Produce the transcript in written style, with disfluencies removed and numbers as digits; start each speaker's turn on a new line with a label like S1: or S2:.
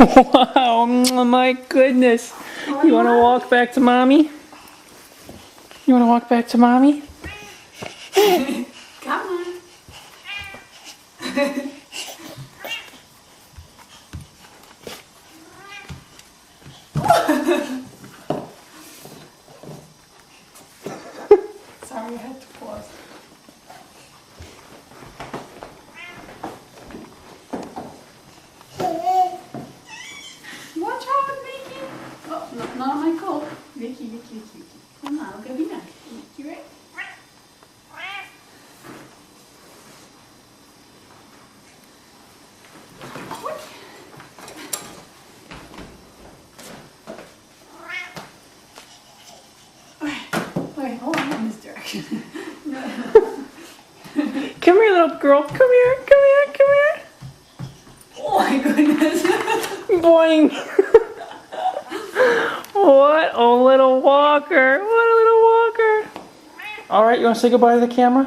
S1: Wow, my goodness. You want to walk back to mommy? You want to walk back to mommy?
S2: Come on. Sorry, I had to pause. Watch out, Vicky. Oh, no, not on my coat. Vicky. Come on, look at me now. You ready? Wait, hold on in this direction.
S1: Come here, little girl. Come here.
S2: Oh my goodness.
S1: Boing. What a little walker. All right, you want to say goodbye to the camera?